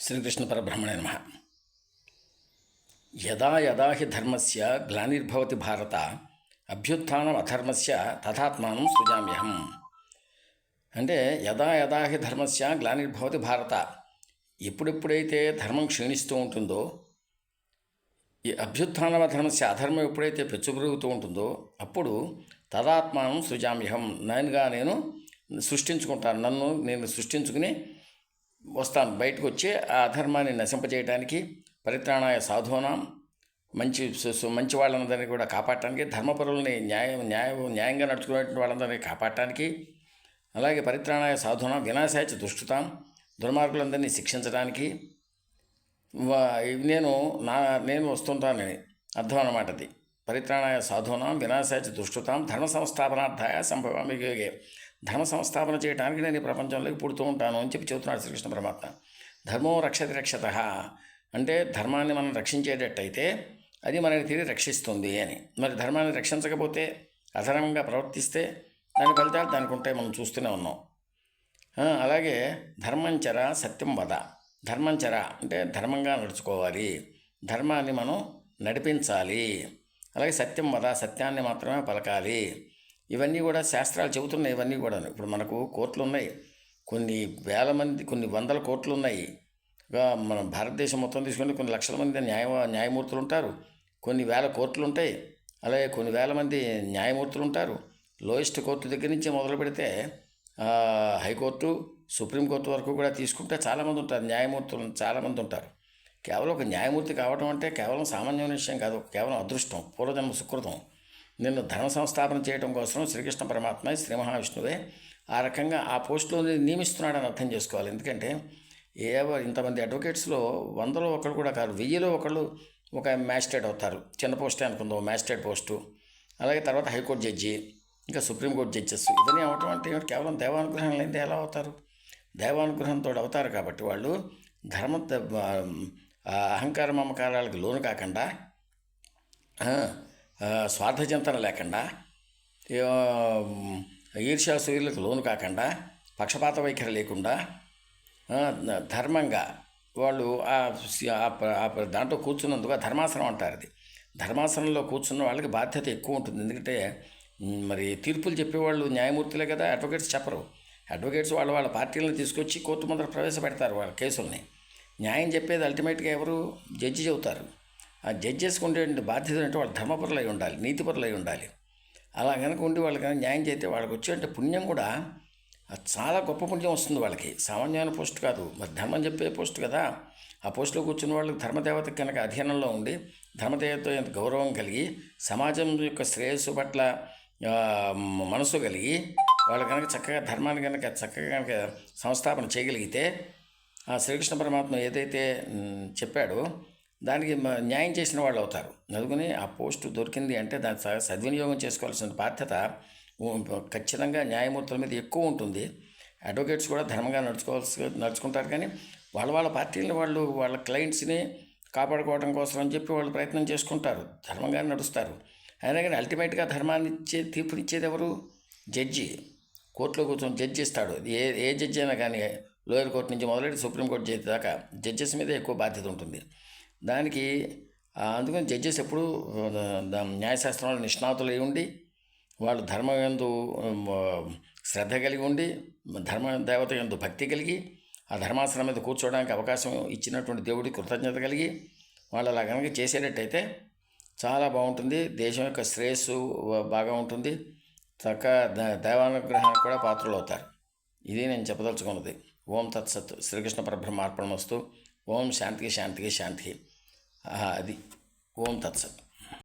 శ్రీకృష్ణ పరబ్రహ్మణే నమః. యదా యదా హి ధర్మస్య గ్లానిర్భవతి భారత అభ్యుత్థానం అధర్మస్య తథాత్మానం సృజామ్యహం. అంటే యదా యదా హి ధర్మస్య గ్లానిర్భవతి భారత, ఎప్పుడెప్పుడైతే ధర్మం క్షీణిస్తూ ఉంటుందో, ఈ అభ్యుత్థానం అధర్మస్య, అధర్మం ఎప్పుడైతే పెచ్చుపెరుగుతూ ఉంటుందో అప్పుడు తదాత్మానం సృజామ్యహం, నేను సృష్టించుకుంటాను, నన్ను నేను సృష్టించుకుని వస్తాను, బయటకు వచ్చి ఆ అధర్మాన్ని నశింపజేయడానికి, పరిత్రాణాయ సాధూనాం, మంచి వాళ్ళందరినీ కూడా కాపాడటానికి, ధర్మపరుల్ని న్యాయంగా నడుచుకునేటువంటి వాళ్ళందరినీ కాపాడటానికి, అలాగే పరిత్రాణాయ సాధూనాం వినాశాయ దుష్టుతాం, దుర్మార్గులందరినీ శిక్షించడానికి నేను వస్తుంటానని అర్థం అన్నమాట. అది పరిత్రాణాయ సాధూనాం వినాశాయ దుష్టుతాం ధర్మ సంస్థాపనార్థాయ సంభవామి యోగే. ధర్మ సంస్థాపన చేయడానికి నేను ఈ ప్రపంచంలోకి పుడుతూ ఉంటాను అని చెప్పి చెబుతున్నాడు శ్రీకృష్ణ పరమాత్మ. ధర్మో రక్షతి రక్షత అంటే ధర్మాన్ని మనం రక్షించేటట్టయితే అది మనని తిరిగి రక్షిస్తుంది అని. మరి ధర్మాన్ని రక్షించకపోతే, అధర్మంగా ప్రవర్తిస్తే దాని ఫలితాలు దానికి ఉంటాయి, మనం చూస్తూనే ఉన్నాం. అలాగే ధర్మంచర సత్యం వద. ధర్మంచర అంటే ధర్మంగా నడుచుకోవాలి, ధర్మాన్ని మనం నడిపించాలి. అలాగే సత్యం వద, సత్యాన్ని మాత్రమే పలకాలి. ఇవన్నీ కూడా శాస్త్రాలు చెబుతున్నాయి. ఇవన్నీ కూడా ఇప్పుడు మనకు కోర్టులు ఉన్నాయి, కొన్ని వేల మంది, కొన్ని వందల కోర్టులు ఉన్నాయి. మన భారతదేశం మొత్తం తీసుకుంటే కొన్ని లక్షల మంది న్యాయమూర్తులు ఉంటారు, కొన్ని వేల కోర్టులు ఉంటాయి, అలాగే కొన్ని వేల మంది న్యాయమూర్తులు ఉంటారు. లోయెస్ట్ కోర్టు దగ్గర నుంచి మొదలు పెడితే హైకోర్టు, సుప్రీంకోర్టు వరకు కూడా తీసుకుంటే చాలామంది ఉంటారు, న్యాయమూర్తులు చాలామంది ఉంటారు. కేవలం ఒక న్యాయమూర్తి కావడం అంటే కేవలం సామాన్యమైన విషయం కాదు, కేవలం అదృష్టం, పూర్వజన్మ సుకృతం. నిన్ను ధర్మ సంస్థాపన చేయడం కోసం శ్రీకృష్ణ పరమాత్మ, శ్రీ మహావిష్ణువే ఆ రకంగా ఆ పోస్టులో నియమిస్తున్నాడని అర్థం చేసుకోవాలి. ఎందుకంటే ఇంతమంది అడ్వకేట్స్లో 100లో ఒకళ్ళు కూడా కాదు, 1000లో ఒకళ్ళు ఒక మ్యాజిస్ట్రేట్ అవుతారు. చిన్న పోస్టే అనుకుందాం, మ్యాజిస్ట్రేట్ పోస్టు. అలాగే తర్వాత హైకోర్టు జడ్జి, ఇంకా సుప్రీంకోర్టు జడ్జెస్. ఇవన్నీ అవటం అంటే కేవలం దేవానుగ్రహం లేనిదే ఎలా అవుతారు? దేవానుగ్రహంతో అవుతారు. కాబట్టి వాళ్ళు ధర్మ అహంకార మమకారాలకు లోను కాకుండా, స్వార్థచింతన లేకుండా, ఈర్ష్యాసూయులకు లోను కాకుండా, పక్షపాత వైఖరి లేకుండా ధర్మంగా వాళ్ళు దాంట్లో కూర్చున్నందుకు ధర్మాసనం అంటారు. అది ధర్మాసనంలో కూర్చున్న వాళ్ళకి బాధ్యత ఎక్కువ ఉంటుంది. ఎందుకంటే మరి తీర్పులు చెప్పేవాళ్ళు న్యాయమూర్తులే కదా, అడ్వకేట్స్ చెప్పరు. అడ్వకేట్స్ వాళ్ళ పార్టీలను తీసుకొచ్చి కోర్టు ముందర ప్రవేశపెడతారు వాళ్ళ కేసుల్ని. న్యాయం చెప్పేది అల్టిమేట్గా ఎవరు? జడ్జి చెబుతారు. ఆ జడ్జెస్కి ఉండే బాధ్యత అంటే వాళ్ళు ధర్మపరులై ఉండాలి, నీతిపరులై ఉండాలి. అలా కనుక ఉండి వాళ్ళు కనుక న్యాయం చేస్తే వాళ్ళకి వచ్చే పుణ్యం కూడా చాలా గొప్ప పుణ్యం వస్తుంది వాళ్ళకి. సామాన్యమైన పోస్టు కాదు, మరి ధర్మం చెప్పే పోస్టు కదా. ఆ పోస్టులో కూర్చున్న వాళ్ళకి ధర్మదేవత కనుక అధీనంలో ఉండి, ధర్మదేవత ఎంత గౌరవం కలిగి, సమాజం యొక్క శ్రేయస్సు పట్ల మనసు కలిగి, వాళ్ళు కనుక చక్కగా ధర్మాన్ని కనుక సంస్థాపన చేయగలిగితే, ఆ శ్రీకృష్ణ పరమాత్మ ఏదైతే చెప్పాడో దానికి న్యాయం చేసిన వాళ్ళు అవుతారు. అందుకని ఆ పోస్టు దొరికింది అంటే దాన్ని సద్వినియోగం చేసుకోవాల్సిన బాధ్యత ఖచ్చితంగా న్యాయమూర్తుల మీద ఎక్కువ ఉంటుంది. అడ్వకేట్స్ కూడా ధర్మంగా నడుచుకుంటారు, కానీ వాళ్ళ పార్టీలను వాళ్ళ క్లయింట్స్ని కాపాడుకోవడం కోసం అని చెప్పి వాళ్ళు ప్రయత్నం చేసుకుంటారు, ధర్మంగానే నడుస్తారు. అయినా కానీ అల్టిమేట్గా ధర్మాన్ని తీర్పునిచ్చేది ఎవరు? జడ్జి. కోర్టులో కూర్చొని జడ్జి ఇస్తాడు. ఏ జడ్జి అయినా కానీ, లోయర్ కోర్టు నుంచి మొదలెట్టి సుప్రీంకోర్టు జడ్జి దాకా జడ్జెస్ మీద ఎక్కువ బాధ్యత ఉంటుంది. దానికి అందుకని జడ్జెస్ ఎప్పుడు న్యాయశాస్త్రంలో నిష్ణాతులై ఉండి, వాళ్ళు ధర్మం యందు శ్రద్ధ కలిగి ఉండి, ధర్మ దేవత యందు భక్తి కలిగి, ఆ ధర్మాసనం మీద కూర్చోవడానికి అవకాశం ఇచ్చినటువంటి దేవుడికి కృతజ్ఞత కలిగి వాళ్ళు అలా కనుక చేసేటట్టయితే చాలా బాగుంటుంది. దేశం యొక్క శ్రేయస్సు బాగా ఉంటుంది, దేవానుగ్రహానికి కూడా పాత్రలు అవుతారు. ఇది నేను చెప్పదలుచుకున్నది. ఓం తత్సత్. శ్రీకృష్ణ పరబ్రహ్మ అర్పణమస్తు. ఓం శాంతికి శాంతికి శాంతి. అది ఓం తత్సత్.